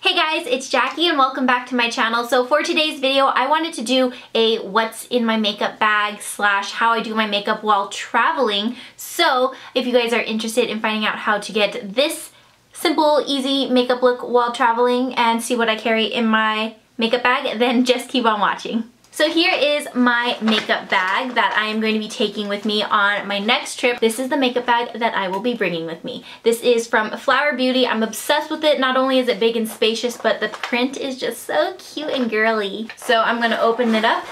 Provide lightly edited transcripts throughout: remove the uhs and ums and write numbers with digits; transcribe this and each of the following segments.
Hey guys, it's Jackie and welcome back to my channel. So for today's video, I wanted to do a what's in my makeup bag / how I do my makeup while traveling. So if you guys are interested in finding out how to get this simple, easy makeup look while traveling and see what I carry in my makeup bag, then just keep on watching. So here is my makeup bag that I am going to be taking with me on my next trip. This is the makeup bag that I will be bringing with me. This is from Flower Beauty. I'm obsessed with it. Not only is it big and spacious, but the print is just so cute and girly. So I'm gonna open it up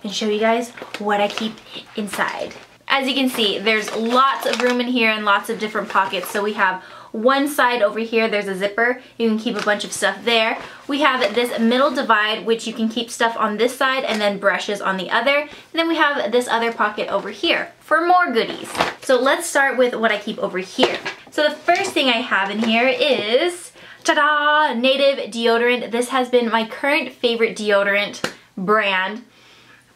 and show you guys what I keep inside. As you can see, there's lots of room in here and lots of different pockets. So we have one side over here, there's a zipper. You can keep a bunch of stuff there. We have this middle divide, which you can keep stuff on this side and then brushes on the other. And then we have this other pocket over here for more goodies. So let's start with what I keep over here. So the first thing I have in here is, ta-da, Native deodorant. This has been my current favorite deodorant brand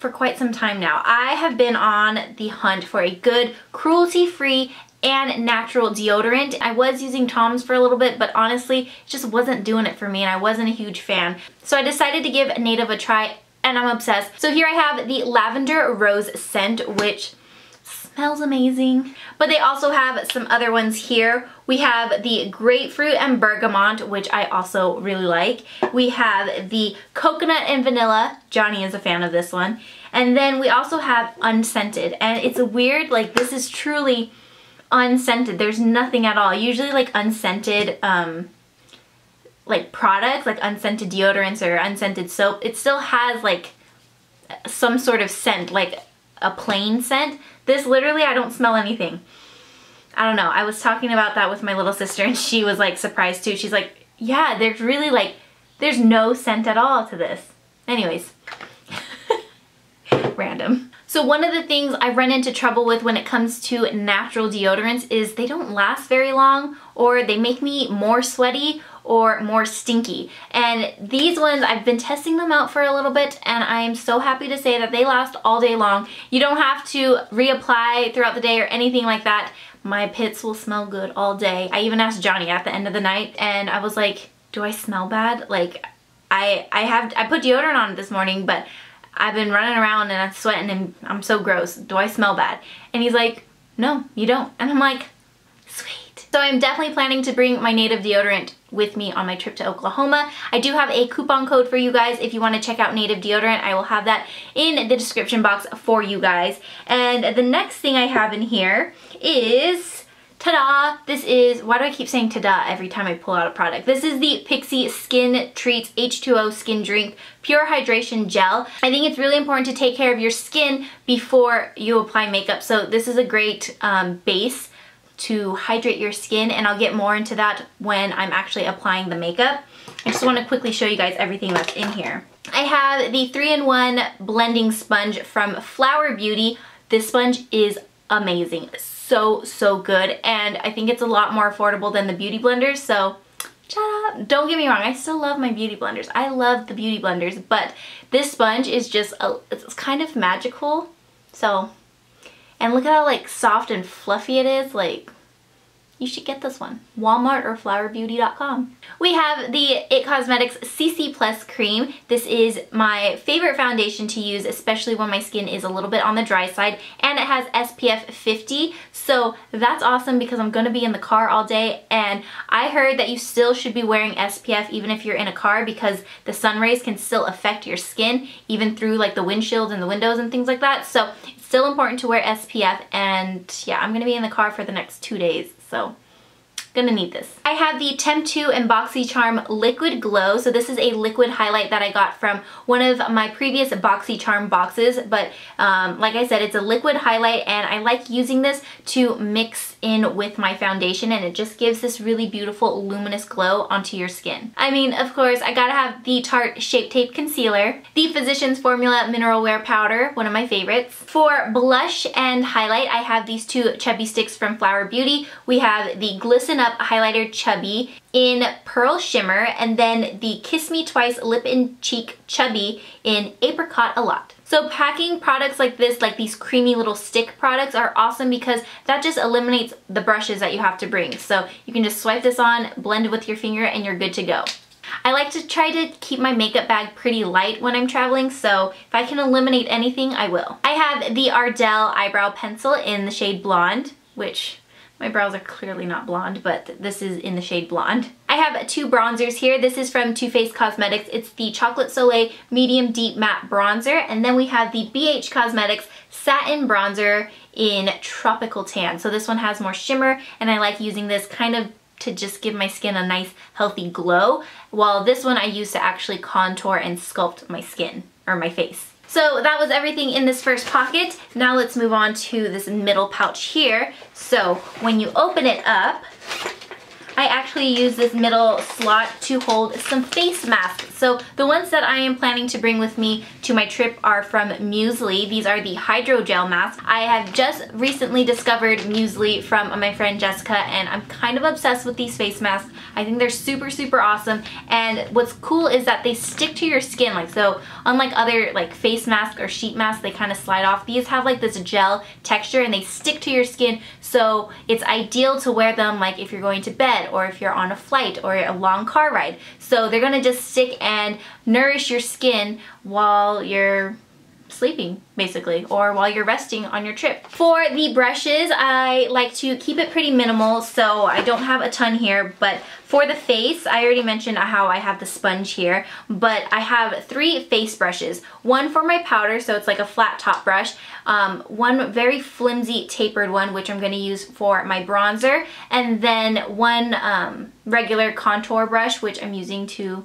for quite some time now. I have been on the hunt for a good, cruelty-free, and natural deodorant. I was using Tom's for a little bit, but honestly, it just wasn't doing it for me and I wasn't a huge fan. So I decided to give Native a try and I'm obsessed. So here I have the Lavender Rose scent, which smells amazing. But they also have some other ones here. We have the Grapefruit and Bergamot, which I also really like. We have the Coconut and Vanilla. Johnny is a fan of this one. And then we also have Unscented. And it's weird, like this is truly unscented. There's nothing at all. Usually like unscented like products, like unscented deodorants or unscented soap, it still has like some sort of scent, like a plain scent. This literally, I don't smell anything. I don't know. I was talking about that with my little sister and she was like surprised too. She's like, yeah, there's really like, there's no scent at all to this. Anyways, random. So one of the things I run into trouble with when it comes to natural deodorants is they don't last very long, or they make me more sweaty or more stinky. And these ones, I've been testing them out for a little bit and I'm so happy to say that they last all day long. You don't have to reapply throughout the day or anything like that. My pits will smell good all day. I even asked Johnny at the end of the night and I was like, do I smell bad? Like I put deodorant on this morning, but I've been running around and I'm sweating and I'm so gross. Do I smell bad? And he's like, no, you don't. And I'm like, sweet. So I'm definitely planning to bring my Native deodorant with me on my trip to Oklahoma. I do have a coupon code for you guys if you want to check out Native deodorant. I will have that in the description box for you guys. And the next thing I have in here is, ta-da! This is, why do I keep saying ta-da every time I pull out a product? This is the Pixi Skin Treats H2O Skin Drink Pure Hydration Gel. I think it's really important to take care of your skin before you apply makeup. So this is a great base to hydrate your skin, and I'll get more into that when I'm actually applying the makeup. I just want to quickly show you guys everything that's in here. I have the 3-in-1 blending sponge from Flower Beauty. This sponge is amazing. So good, and I think it's a lot more affordable than the beauty blenders, so don't get me wrong, I still love my beauty blenders. I love the beauty blenders, but this sponge is just it's kind of magical. So, and look at how like soft and fluffy it is. Like, you should get this one. Walmart or flowerbeauty.com. We have the It Cosmetics CC Plus Cream. This is my favorite foundation to use, especially when my skin is a little bit on the dry side, and it has SPF 50, so that's awesome because I'm gonna be in the car all day, and I heard that you still should be wearing SPF even if you're in a car because the sun rays can still affect your skin even through like the windshields and the windows and things like that, so it's still important to wear SPF, and yeah, I'm gonna be in the car for the next 2 days. So, gonna need this. I have the Temp2 and BoxyCharm Liquid Glow. So this is a liquid highlight that I got from one of my previous BoxyCharm boxes. But like I said, it's a liquid highlight and I like using this to mix in with my foundation, and it just gives this really beautiful luminous glow onto your skin. I mean, of course, I gotta have the Tarte Shape Tape Concealer, the Physicians Formula Mineral Wear Powder, one of my favorites. For blush and highlight, I have these two chubby sticks from Flower Beauty. We have the Glisten Up Highlighter Chubby in Pearl Shimmer, and then the Kiss Me Twice Lip and Cheek Chubby in Apricot A Lot. So packing products like this, like these creamy little stick products, are awesome because that just eliminates the brushes that you have to bring. So you can just swipe this on, blend it with your finger, and you're good to go. I like to try to keep my makeup bag pretty light when I'm traveling, so if I can eliminate anything, I will. I have the Ardell eyebrow pencil in the shade Blonde, which my brows are clearly not blonde, but this is in the shade Blonde. I have two bronzers here. This is from Too Faced Cosmetics. It's the Chocolate Soleil Medium Deep Matte Bronzer, and then we have the BH Cosmetics Satin Bronzer in Tropical Tan. So this one has more shimmer, and I like using this kind of to just give my skin a nice healthy glow, while this one I use to actually contour and sculpt my skin, or my face. So that was everything in this first pocket. Now let's move on to this middle pouch here. So when you open it up, I actually use this middle slot to hold some face masks. So the ones that I am planning to bring with me to my trip are from Muesli. These are the hydrogel masks. I have just recently discovered Muesli from my friend Jessica, and I'm kind of obsessed with these face masks. I think they're super, super awesome. And what's cool is that they stick to your skin. Like, so unlike other like face masks or sheet masks, they kind of slide off. These have like this gel texture and they stick to your skin. So it's ideal to wear them like if you're going to bed or if you're on a flight or a long car ride. So they're gonna just stick and nourish your skin while you're sleeping, basically, or while you're resting on your trip. For the brushes, I like to keep it pretty minimal, so I don't have a ton here, but for the face, I already mentioned how I have the sponge here, but I have 3 face brushes. One for my powder, so it's like a flat top brush, one very flimsy tapered one, which I'm going to use for my bronzer, and then one regular contour brush, which I'm using to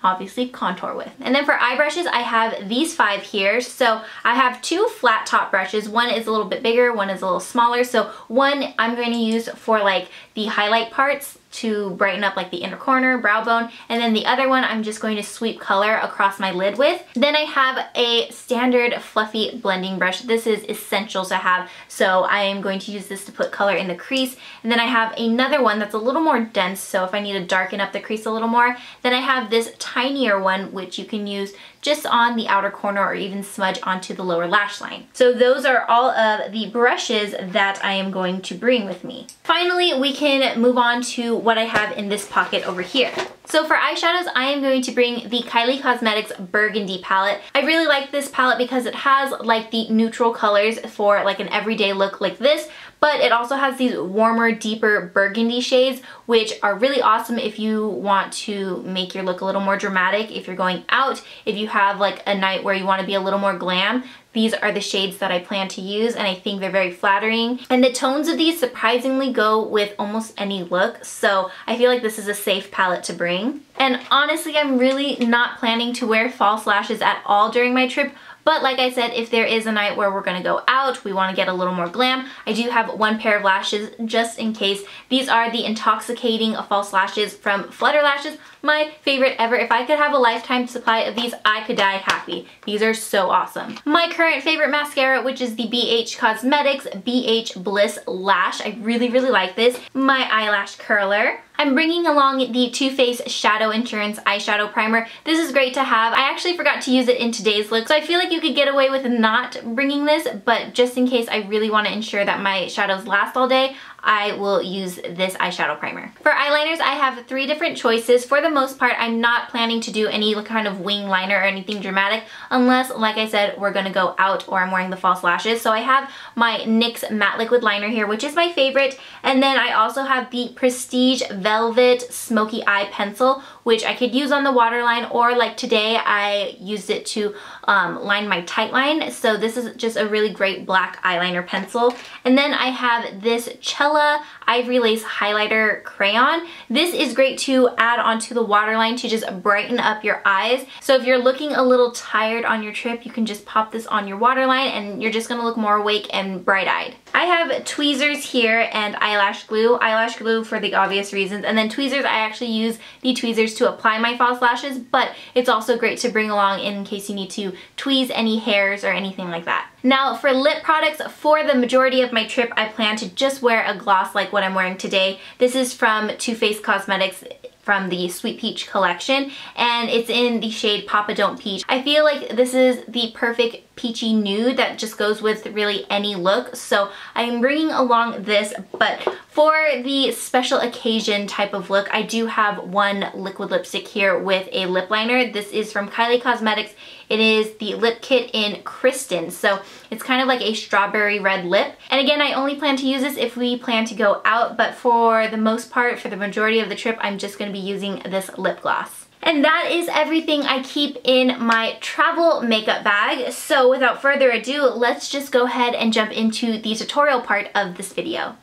obviously contour with. And then for eye brushes, I have these 5 here. So I have 2 flat top brushes. One is a little bit bigger, one is a little smaller. So one I'm going to use for like the highlight parts to brighten up like the inner corner, brow bone, and then the other one I'm just going to sweep color across my lid with. Then I have a standard fluffy blending brush. This is essential to have, so I am going to use this to put color in the crease. And then I have another one that's a little more dense, so if I need to darken up the crease a little more. Then I have this tinier one, which you can use just on the outer corner or even smudge onto the lower lash line. So those are all of the brushes that I am going to bring with me. Finally, we can move on to what I have in this pocket over here. So for eyeshadows, I am going to bring the Kylie Cosmetics Burgundy palette. I really like this palette because it has like the neutral colors for like an everyday look like this, but it also has these warmer, deeper burgundy shades, which are really awesome if you want to make your look a little more dramatic, if you're going out, if you have like a night where you want to be a little more glam. These are the shades that I plan to use, and I think they're very flattering. And the tones of these surprisingly go with almost any look, so I feel like this is a safe palette to bring. And honestly, I'm really not planning to wear false lashes at all during my trip. But like I said, if there is a night where we're gonna go out, we wanna get a little more glam, I do have 1 pair of lashes just in case. These are the Intoxicating False Lashes from Flutter Lashes, my favorite ever. If I could have a lifetime supply of these, I could die happy. These are so awesome. My current favorite mascara, which is the BH Cosmetics BH Bliss Lash. I really, really like this. My eyelash curler. I'm bringing along the Too Faced Shadow Insurance Eyeshadow Primer. This is great to have. I actually forgot to use it in today's look, so I feel like you could get away with not bringing this, but just in case I really want to ensure that my shadows last all day, I will use this eyeshadow primer. For eyeliners, I have 3 different choices. For the most part, I'm not planning to do any kind of wing liner or anything dramatic unless, like I said, we're gonna go out or I'm wearing the false lashes. So I have my NYX Matte Liquid Liner here, which is my favorite. And then I also have the Prestige Velvet Smoky Eye Pencil, which I could use on the waterline, or like today, I used it to line my tight line. So this is just a really great black eyeliner pencil. And then I have this Cella Ivory Lace Highlighter Crayon. This is great to add onto the waterline to just brighten up your eyes. So if you're looking a little tired on your trip, you can just pop this on your waterline and you're just gonna look more awake and bright-eyed. I have tweezers here and eyelash glue for the obvious reasons, and then tweezers, I actually use the tweezers to apply my false lashes, but it's also great to bring along in case you need to tweeze any hairs or anything like that. Now for lip products, for the majority of my trip, I plan to just wear a gloss like what I'm wearing today. This is from Too Faced Cosmetics from the Sweet Peach collection, and it's in the shade Papa Don't Peach. I feel like this is the perfect peachy nude that just goes with really any look. So I'm bringing along this, but for the special occasion type of look, I do have one liquid lipstick here with a lip liner. This is from Kylie Cosmetics. It is the lip kit in Kristen. So it's kind of like a strawberry red lip. And again, I only plan to use this if we plan to go out, but for the most part, for the majority of the trip, I'm just gonna be using this lip gloss. And that is everything I keep in my travel makeup bag. So without further ado, let's just go ahead and jump into the tutorial part of this video.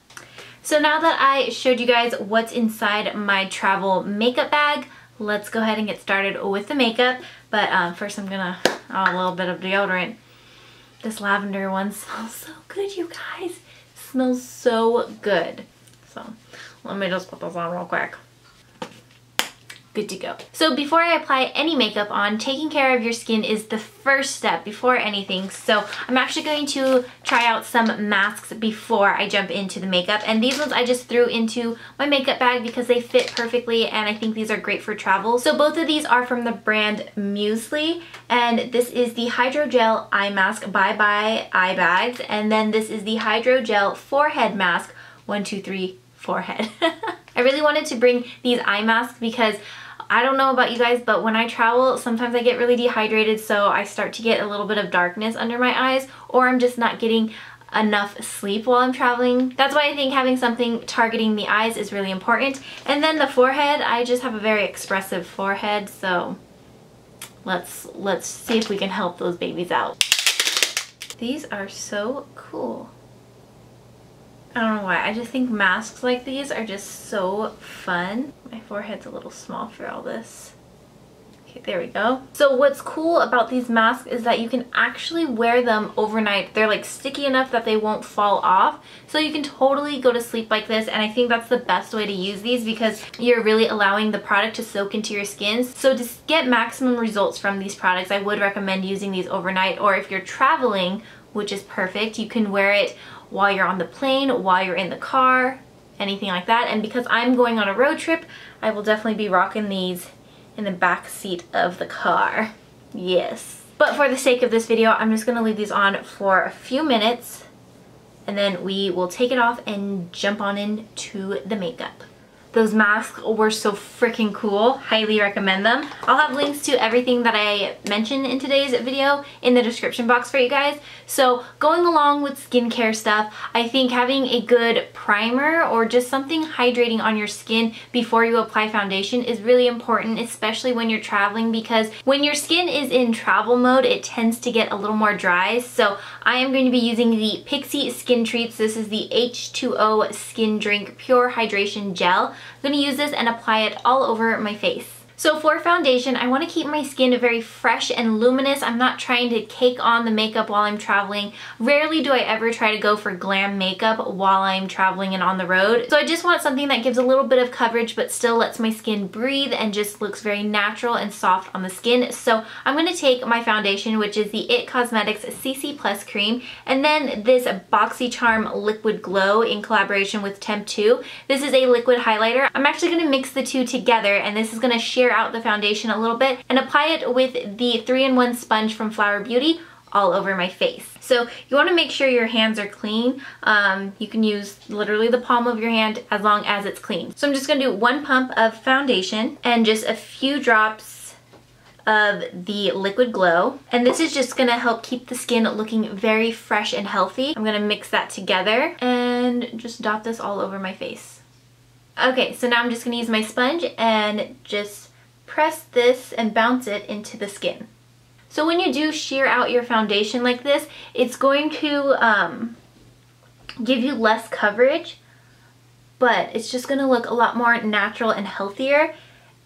So now that I showed you guys what's inside my travel makeup bag, let's go ahead and get started with the makeup. But first I'm gonna, a little bit of deodorant. This lavender one smells so good, you guys. It smells so good. So let me just put this on real quick. Good to go. So before I apply any makeup on, taking care of your skin is the first step before anything. So I'm actually going to try out some masks before I jump into the makeup. And these ones I just threw into my makeup bag because they fit perfectly and I think these are great for travel. So both of these are from the brand Muesli, and this is the Hydrogel Eye Mask Bye Bye Eye Bags, and then this is the Hydrogel Forehead Mask 1, 2, 3 Forehead. I really wanted to bring these eye masks because I don't know about you guys, but when I travel, sometimes I get really dehydrated, so I start to get a little bit of darkness under my eyes, or I'm just not getting enough sleep while I'm traveling. That's why I think having something targeting the eyes is really important. And then the forehead, I just have a very expressive forehead, so let's see if we can help those babies out. These are so cool. I don't know why, I just think masks like these are just so fun. My forehead's a little small for all this. Okay, there we go. So what's cool about these masks is that you can actually wear them overnight. They're like sticky enough that they won't fall off. So you can totally go to sleep like this, and I think that's the best way to use these because you're really allowing the product to soak into your skin. So to get maximum results from these products, I would recommend using these overnight, or if you're traveling, which is perfect, you can wear it while you're on the plane, while you're in the car, anything like that. And because I'm going on a road trip, I will definitely be rocking these in the back seat of the car. Yes. But for the sake of this video, I'm just gonna leave these on for a few minutes and then we will take it off and jump on into the makeup. Those masks were so freaking cool. Highly recommend them. I'll have links to everything that I mentioned in today's video in the description box for you guys. So going along with skincare stuff, I think having a good primer or just something hydrating on your skin before you apply foundation is really important, especially when you're traveling, because when your skin is in travel mode, it tends to get a little more dry. So I am going to be using the Pixi Skin Treats. This is the H2O Skin Drink Pure Hydration Gel. I'm going to use this and apply it all over my face. So for foundation, I want to keep my skin very fresh and luminous. I'm not trying to cake on the makeup while I'm traveling. Rarely do I ever try to go for glam makeup while I'm traveling and on the road. So I just want something that gives a little bit of coverage but still lets my skin breathe and just looks very natural and soft on the skin. So I'm going to take my foundation, which is the IT Cosmetics CC Plus Cream, and then this BoxyCharm Liquid Glow in collaboration with Temp 2. This is a liquid highlighter. I'm actually going to mix the two together, and this is going to sheer out the foundation a little bit and apply it with the 3-in-1 sponge from Flower Beauty all over my face. So you want to make sure your hands are clean. You can use literally the palm of your hand as long as it's clean. So I'm just going to do 1 pump of foundation and just a few drops of the Liquid Glow. And this is just going to help keep the skin looking very fresh and healthy. I'm going to mix that together and just dot this all over my face. Okay, so now I'm just going to use my sponge and just press this and bounce it into the skin. So when you do sheer out your foundation like this, it's going to give you less coverage, but it's just going to look a lot more natural and healthier.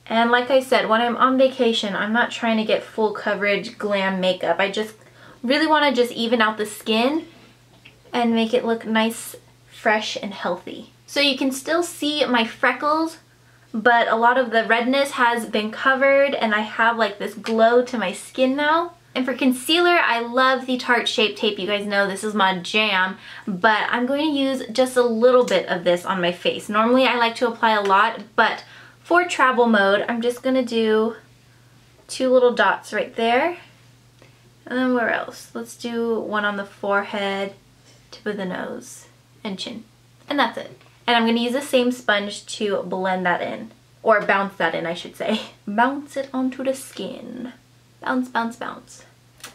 And like I said, when I'm on vacation, I'm not trying to get full coverage glam makeup. I just really want to just even out the skin and make it look nice, fresh, and healthy. So you can still see my freckles, but a lot of the redness has been covered and I have like this glow to my skin now. And for concealer, I love the Tarte Shape Tape. You guys know this is my jam, but I'm going to use just a little bit of this on my face. Normally I like to apply a lot, but for travel mode, I'm just going to do 2 little dots right there. And then where else? Let's do one on the forehead, tip of the nose, and chin. And that's it. And I'm gonna use the same sponge to blend that in. Or bounce that in, I should say. Bounce it onto the skin. Bounce, bounce, bounce.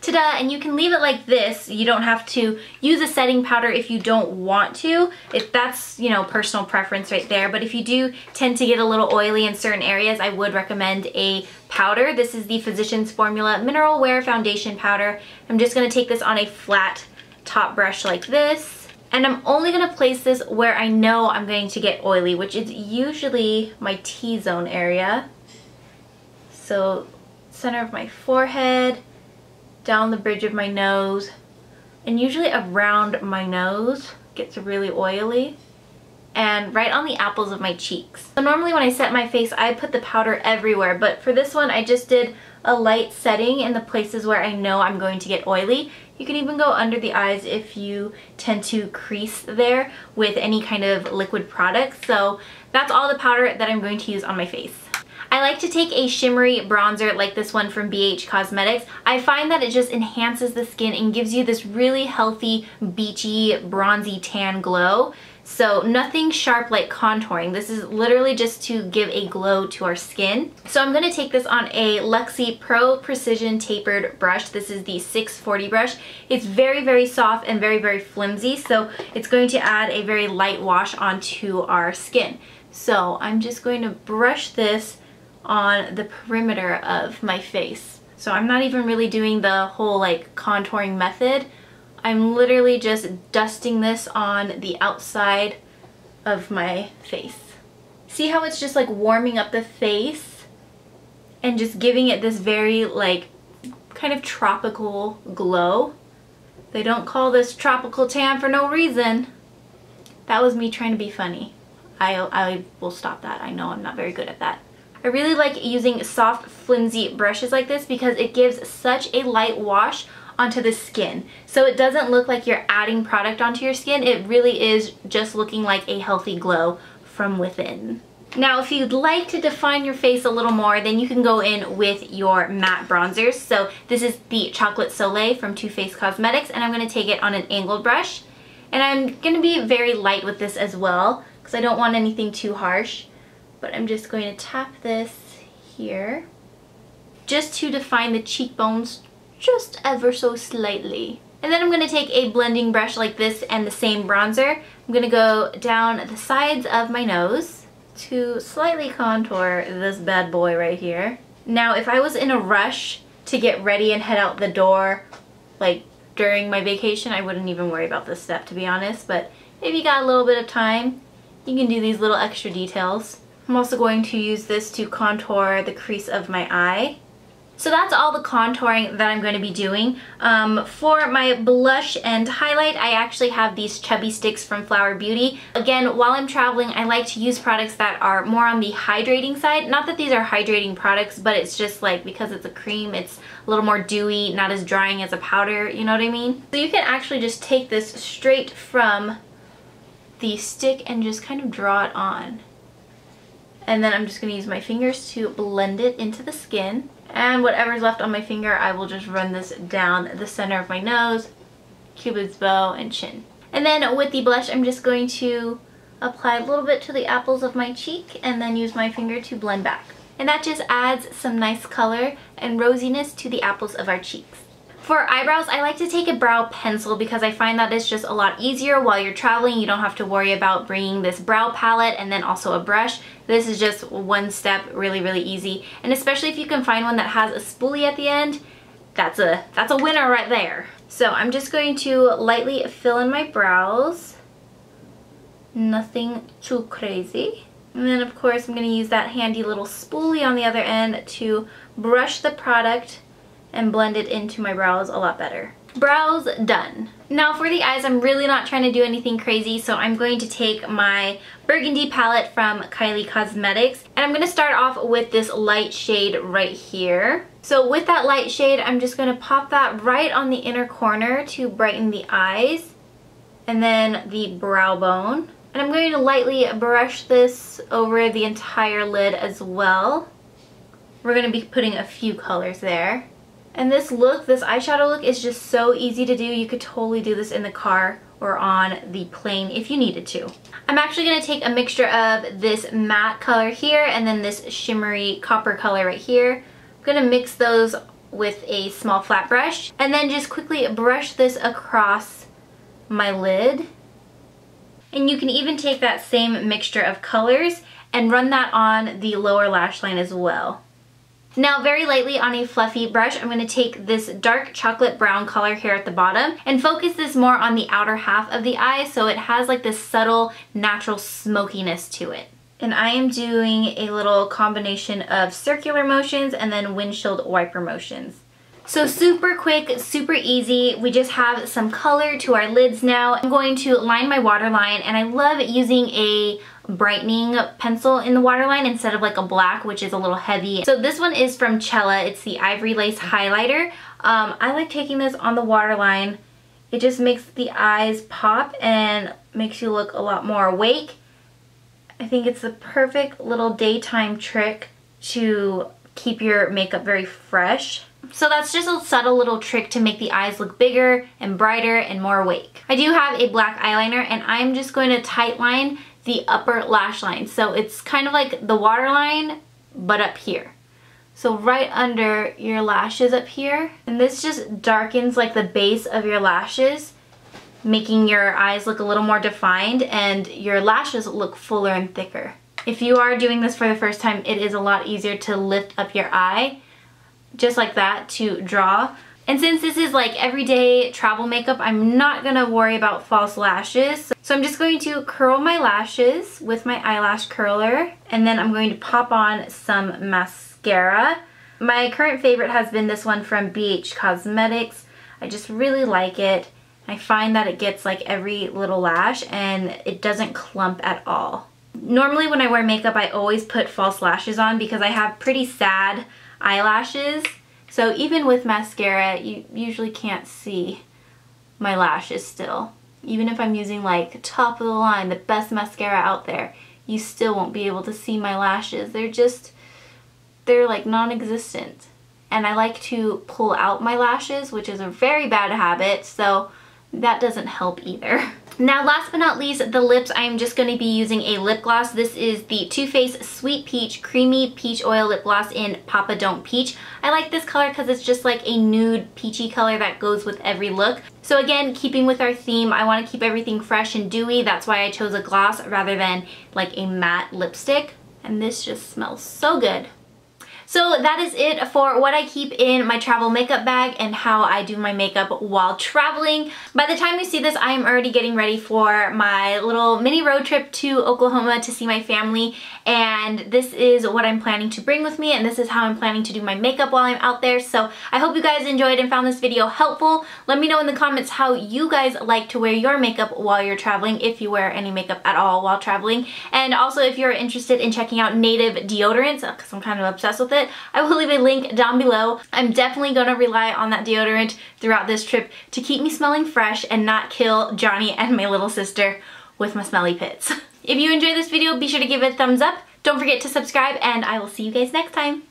Ta-da! And you can leave it like this. You don't have to use a setting powder if you don't want to. If that's, you know, personal preference right there. But if you do tend to get a little oily in certain areas, I would recommend a powder. This is the Physicians Formula Mineral Wear Foundation Powder. I'm just going to take this on a flat top brush like this. And I'm only going to place this where I know I'm going to get oily, which is usually my T-zone area. So, center of my forehead, down the bridge of my nose, and usually around my nose gets really oily, and right on the apples of my cheeks. So normally when I set my face, I put the powder everywhere, but for this one I just did a light setting in the places where I know I'm going to get oily. You can even go under the eyes if you tend to crease there with any kind of liquid product. So that's all the powder that I'm going to use on my face. I like to take a shimmery bronzer like this one from BH Cosmetics. I find that it just enhances the skin and gives you this really healthy, beachy, bronzy tan glow. So nothing sharp like contouring. This is literally just to give a glow to our skin. So I'm going to take this on a Luxie Pro Precision Tapered brush. This is the 640 brush. It's very, very soft and very, very flimsy. So it's going to add a very light wash onto our skin. So I'm just going to brush this on the perimeter of my face. So I'm not even really doing the whole like contouring method. I'm literally just dusting this on the outside of my face. See how it's just like warming up the face and just giving it this very like kind of tropical glow. They don't call this tropical tan for no reason. That was me trying to be funny. I will stop that. I know I'm not very good at that. I really like using soft, flimsy brushes like this because it gives such a light wash onto the skin. So it doesn't look like you're adding product onto your skin. It really is just looking like a healthy glow from within. Now, if you'd like to define your face a little more, then you can go in with your matte bronzers. So this is the Chocolate Soleil from Too Faced Cosmetics, and I'm going to take it on an angled brush. And I'm going to be very light with this as well because I don't want anything too harsh. But I'm just going to tap this here just to define the cheekbones just ever so slightly. And then I'm going to take a blending brush like this and the same bronzer. I'm going to go down the sides of my nose to slightly contour this bad boy right here. Now, if I was in a rush to get ready and head out the door, like during my vacation, I wouldn't even worry about this step, to be honest. But if you got a little bit of time, you can do these little extra details. I'm also going to use this to contour the crease of my eye. So that's all the contouring that I'm going to be doing. For my blush and highlight, I actually have these chubby sticks from Flower Beauty. Again, while I'm traveling, I like to use products that are more on the hydrating side. Not that these are hydrating products, but it's just like because it's a cream, it's a little more dewy, not as drying as a powder, you know what I mean? So you can actually just take this straight from the stick and just kind of draw it on. And then I'm just going to use my fingers to blend it into the skin. And whatever's left on my finger, I will just run this down the center of my nose, cupid's bow, and chin. And then with the blush, I'm just going to apply a little bit to the apples of my cheek and then use my finger to blend back. And that just adds some nice color and rosiness to the apples of our cheeks. For eyebrows, I like to take a brow pencil because I find that it's just a lot easier while you're traveling. You don't have to worry about bringing this brow palette and then also a brush. This is just one step, really, really easy. And especially if you can find one that has a spoolie at the end, that's a winner right there. So I'm just going to lightly fill in my brows. Nothing too crazy. And then of course I'm going to use that handy little spoolie on the other end to brush the product and blend it into my brows a lot better. Brows done. Now for the eyes, I'm really not trying to do anything crazy, so I'm going to take my burgundy palette from Kylie Cosmetics, and I'm going to start off with this light shade right here. So with that light shade, I'm just going to pop that right on the inner corner to brighten the eyes, and then the brow bone. And I'm going to lightly brush this over the entire lid as well. We're going to be putting a few colors there. And this look, this eyeshadow look, is just so easy to do. You could totally do this in the car or on the plane if you needed to. I'm actually going to take a mixture of this matte color here and then this shimmery copper color right here. I'm going to mix those with a small flat brush and then just quickly brush this across my lid. And you can even take that same mixture of colors and run that on the lower lash line as well. Now, very lightly on a fluffy brush, I'm going to take this dark chocolate brown color here at the bottom and focus this more on the outer half of the eye so it has like this subtle natural smokiness to it. And I am doing a little combination of circular motions and then windshield wiper motions. So super quick, super easy. We just have some color to our lids now. I'm going to line my waterline, and I love using a brightening pencil in the waterline instead of like a black, which is a little heavy. So this one is from Cella. It's the Ivory Lace Highlighter. I like taking this on the waterline. It just makes the eyes pop and makes you look a lot more awake. I think it's the perfect little daytime trick to keep your makeup very fresh. So that's just a subtle little trick to make the eyes look bigger and brighter and more awake. I do have a black eyeliner, and I'm just going to tight line the upper lash line. So it's kind of like the waterline, but up here. So right under your lashes up here. And this just darkens like the base of your lashes, making your eyes look a little more defined and your lashes look fuller and thicker. If you are doing this for the first time, it is a lot easier to lift up your eye, just like that, to draw. And since this is like everyday travel makeup, I'm not gonna worry about false lashes. So I'm just going to curl my lashes with my eyelash curler, and then I'm going to pop on some mascara. My current favorite has been this one from BH Cosmetics. I just really like it. I find that it gets like every little lash and it doesn't clump at all. Normally when I wear makeup, I always put false lashes on because I have pretty sad eyelashes. So even with mascara, you usually can't see my lashes still. Even if I'm using like top of the line, the best mascara out there, you still won't be able to see my lashes. They're like non-existent. And I like to pull out my lashes, which is a very bad habit, so that doesn't help either. Now, last but not least, the lips. I'm just going to be using a lip gloss. This is the Too Faced Sweet Peach Creamy Peach Oil Lip Gloss in Papa Don't Peach. I like this color because it's just like a nude peachy color that goes with every look. So again, keeping with our theme, I want to keep everything fresh and dewy. That's why I chose a gloss rather than like a matte lipstick. And this just smells so good. So that is it for what I keep in my travel makeup bag and how I do my makeup while traveling. By the time you see this, I am already getting ready for my little mini road trip to Oklahoma to see my family, and this is what I'm planning to bring with me, and this is how I'm planning to do my makeup while I'm out there. So I hope you guys enjoyed and found this video helpful. Let me know in the comments how you guys like to wear your makeup while you're traveling, if you wear any makeup at all while traveling. And also if you're interested in checking out native deodorants, because I'm kind of obsessed with it, I will leave a link down below. I'm definitely going to rely on that deodorant throughout this trip to keep me smelling fresh and not kill Johnny and my little sister with my smelly pits. If you enjoyed this video, be sure to give it a thumbs up. Don't forget to subscribe, and I will see you guys next time.